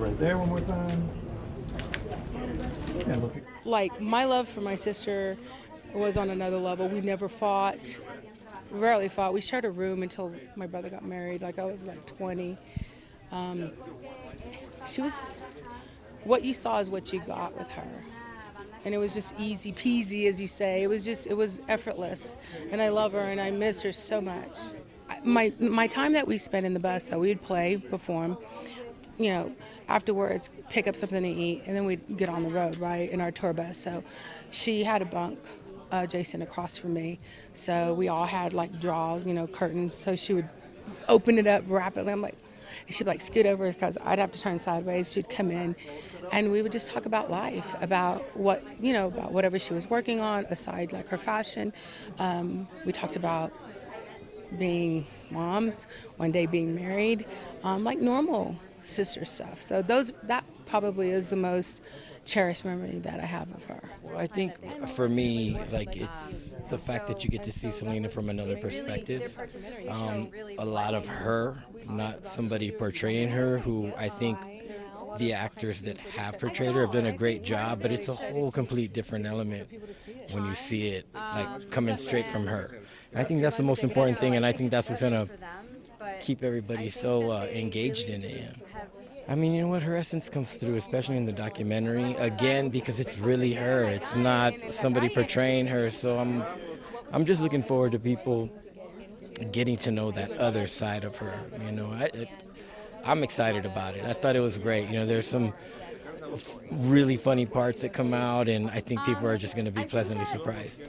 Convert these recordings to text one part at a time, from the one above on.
right there one more time. And look at Like, my love for my sister was on another level. We never fought, rarely fought. We shared a room until my brother got married. Like, I was like 20. She was just, what you saw is what you got with her. And it was just easy peasy, as you say. It was effortless. And I love her and I miss her so much. My time that we spent in the bus, so we'd play, perform, you know, afterwards pick up something to eat, and then we'd get on the road, right, in our tour bus. So she had a bunk, Jason, across from me. So we all had like drawers, you know, curtains. So she would open it up rapidly. I'm like, and she'd like scoot over because I'd have to turn sideways. She'd come in, and we would just talk about life, about what, you know, about whatever she was working on, aside like her fashion. We talked about being moms, one day being married, like normal sister stuff. So that probably is the most cherished memory that I have of her. Well, I think for me, like, it's the fact that you get to see Selena from another perspective. A lot of her, not somebody portraying her, who I think the actors that have portrayed her have done a great job, but it's a whole complete different element when you see it like coming straight from her. I think that's the most important thing, and I think that's what's gonna keep everybody so engaged in it. I mean, you know what, her essence comes through, especially in the documentary, again, because it's really her. It's not somebody portraying her, so I'm just looking forward to people getting to know that other side of her, you know. I'm excited about it. I thought it was great. You know, there's some really funny parts that come out, and I think people are just going to be pleasantly surprised.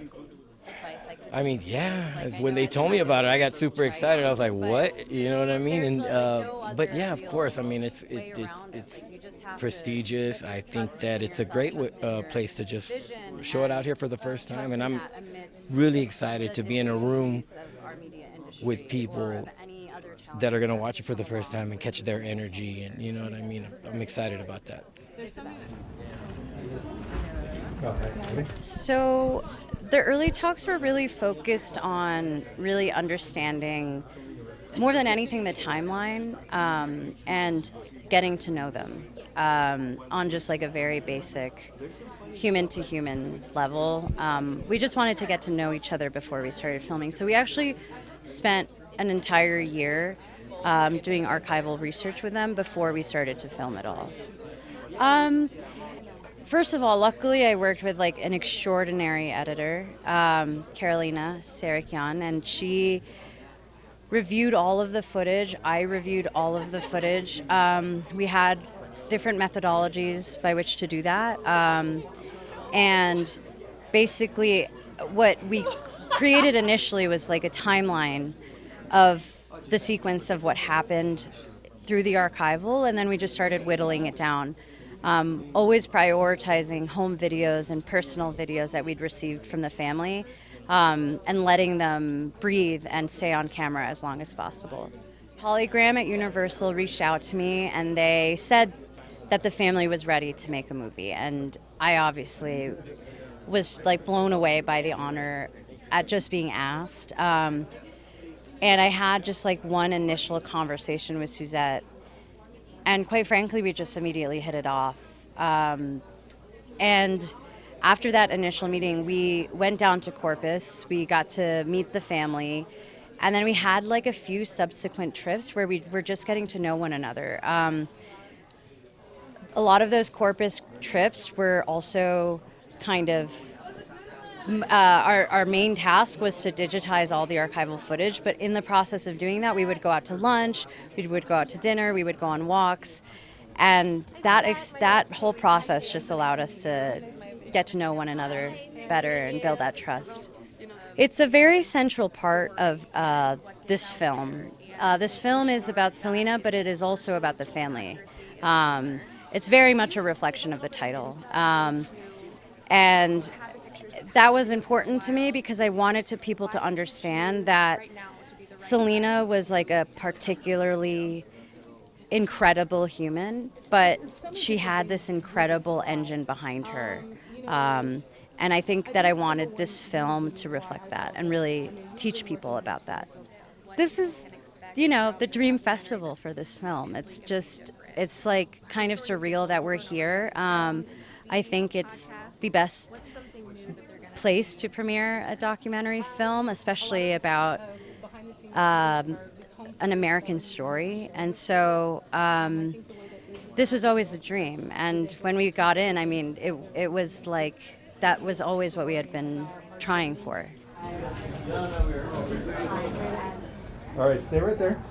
I mean, yeah, when they told me about it, I got super excited. I was like, what? You know what I mean? And but yeah, of course. I mean, it's prestigious. I think that it's a great place to just show it out here for the first time. And I'm really excited to be in a room with people that are going to watch it for the first time and catch their energy. And you know what I mean? I'm excited about that. So the early talks were really focused on really understanding, more than anything, the timeline, and getting to know them on just like a very basic human to human level. We just wanted to get to know each other before we started filming. So we actually spent an entire year doing archival research with them before we started to film it all. First of all, luckily I worked with like an extraordinary editor, Carolina Sarakian, and she reviewed all of the footage. I reviewed all of the footage. We had different methodologies by which to do that. And basically what we created initially was like a timeline of the sequence of what happened through the archival, and then we just started whittling it down. Always prioritizing home videos and personal videos that we'd received from the family, and letting them breathe and stay on camera as long as possible. Polygram at Universal reached out to me, and they said that the family was ready to make a movie, and I obviously was like blown away by the honor at just being asked. And I had just like one initial conversation with Suzette, and quite frankly, we just immediately hit it off. And after that initial meeting, we went down to Corpus. We got to meet the family. And then we had like a few subsequent trips where we were just getting to know one another. A lot of those Corpus trips were also kind of, our main task was to digitize all the archival footage, but in the process of doing that, we would go out to lunch, we would go out to dinner, we would go on walks, and that whole process just allowed us to get to know one another better and build that trust. It's a very central part of this film. This film is about Selena, but it is also about the family. It's very much a reflection of the title. And that was important to me because I wanted people to understand that Selena was like a particularly incredible human, but she had this incredible engine behind her. And I think that I wanted this film to reflect that and really teach people about that. This is, you know, the dream festival for this film. It's just It's like kind of surreal that we're here. I think it's the best place to premiere a documentary film, especially about an American story. And so this was always a dream. And when we got in, I mean, it was like that was always what we had been trying for. All right, stay right there.